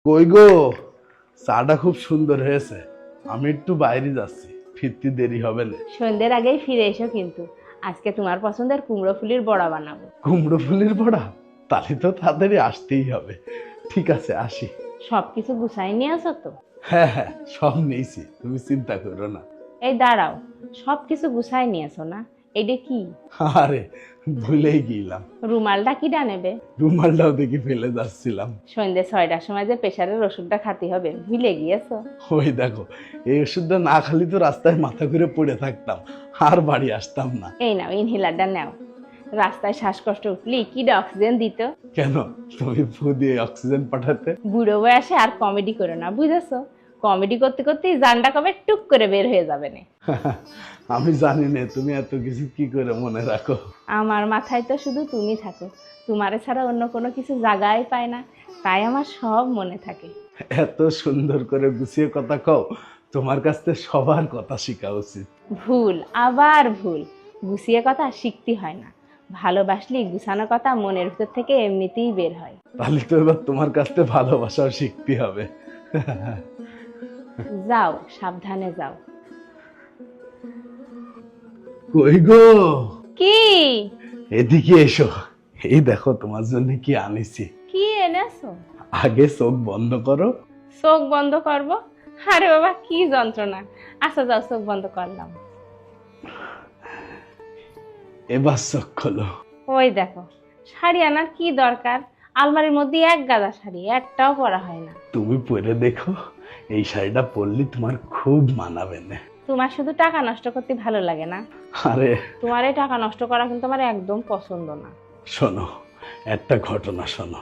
কই গো, চাটা খুব সুন্দর হয়েছে। আমি একটু বাইরে যাচ্ছি, ফিরতে দেরি হবে না। সন্ধ্যের আগেই ফিরে এসো কিন্তু। আজকে তোমার পছন্দের কুমড়ো ফুলির বড়া বানাবো। কুমড়ো ফুলের বড়া? তাহলে তো তাড়াতাড়ি আসতেই হবে। ঠিক আছে, আসি। সবকিছু গুছাই নিয়ে আসো তো? হ্যাঁ হ্যাঁ, সব নিয়েছি, তুমি চিন্তা করো না। এই দাঁড়াও, সবকিছু গুছাই নিয়ে আসো না? এটা কি? আরে, ভুলেই গেলাম। রুমালটা কিটা নেবে? রুমালটাও দেখি ফেলে যাচ্ছিলাম। সন্ধ্যে 6টার সময় যে প্রেশারের ওষুধটা খাতে হবে, ভুলে গিয়েছো? ওই দেখো, এই ওষুধটা না খালি তো রাস্তায় মাথা ঘুরে পড়ে থাকতাম, আর বাড়ি আসতাম না। এই নাও, ইনহেলারটা নাও। রাস্তায় শ্বাসকষ্ট উঠলি কিটা অক্সিজেন দিত। কেন, তুমি ফু দিয়ে অক্সিজেন পাঠাতে? বুড়ো বয়সে আর কমেডি করো না, বুঝেছো? কমেডি করতে করতেই জানটা কবে টুক করে বের হয়ে যাবে না। আমি জানি না তুমি এত কিছু কি করে মনে রাখো। আমার মাথায় তো শুধু তুমি থাকো, তোমারে ছাড়া অন্য কোনো কিছু জায়গায় পায় না, তাই আমার সব মনে থাকে। এত সুন্দর করে গুছিয়ে কথা কও, তোমার কাছ থেকে সবার কথা শেখা উচিত। ভুল, আবার ভুল। গুছিয়ে কথা শিখতে হয় না, ভালোবাসলেই গুছানো কথা মনের ভিতর থেকে এমনিতেই বের হয়। তাহলে তো এবার তোমার কাছ থেকে ভালোবাসাও শিখতে হবে। যাও, সাবধানে যাও। কই গো, কি? এদিকে এসো। এই দেখো তোমার জন্য কি আনিছি। কি এনেছো? আগে চোখ বন্ধ করো। চোখ বন্ধ করব? আরে বাবা, কি যন্ত্রণা। আচ্ছা যাও, চোখ বন্ধ করলাম। এবার চোখ খোলো। ওই দেখো, শাড়ি আনার কি দরকার? আলমারির মধ্যে এক গাদা শাড়ি, একটাও পরা হয় না। তুমি পরে দেখো, এই শাড়িটা পরলে তোমার খুব মানাবে না। তোমার শুধু টাকা নষ্ট করতে ভালো লাগে না? আরে তোমার এই টাকা নষ্ট করা কিন্তু আমার একদম পছন্দ না। শোনো, একটা ঘটনা শোনো।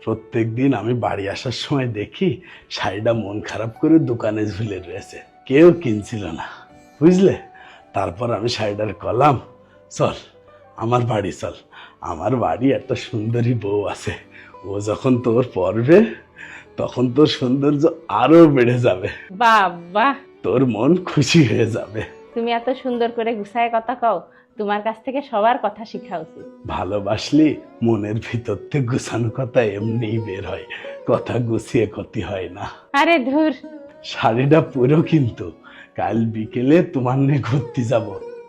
প্রত্যেক দিন আমি বাড়ি আসার সময় দেখি শাড়িটা মন খারাপ করে দোকানে ঝুলে রয়েছে, কেউ কিনছিল না, বুঝলে? তারপর আমি শাড়িটার কলাম, চল আমার বাড়ি চল, আমার বাড়ি একটা সুন্দরী বউ আছে, ও যখন তোর পরবে তখন তোর সৌন্দর্য আরো বেড়ে যাবে, বাবা, তোর মন খুশি হয়ে যাবে। তুমি এত সুন্দর করে গুছায় কথা কও, তোমার কাছ থেকে সবার কথা শেখা উচিত। ভালোবাসলি মনের ভিতর থেকে গুছানো কথা এমনিই বের হয়, কথা গুছিয়ে ক্ষতি হয় না। আরে ধুর। শাড়িটা পুরো কিন্তু কাল বিকেলে তোমার নিয়ে ঘুরতে যাব,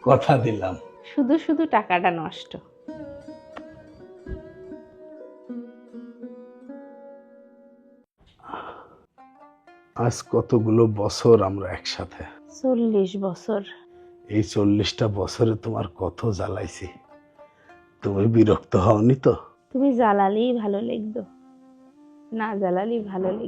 কথা দিলাম। শুধু শুধু টাকাটা নষ্ট। আজ কতগুলো বছর আমরা একসাথে। 40 বছর। এই 40টা বছরে তোমার কত জ্বালাইছি, তুমি বিরক্ত হওনি তো? তুমি জ্বালালেই ভালো লাগতো, না জ্বালালেই ভালো লাগতো।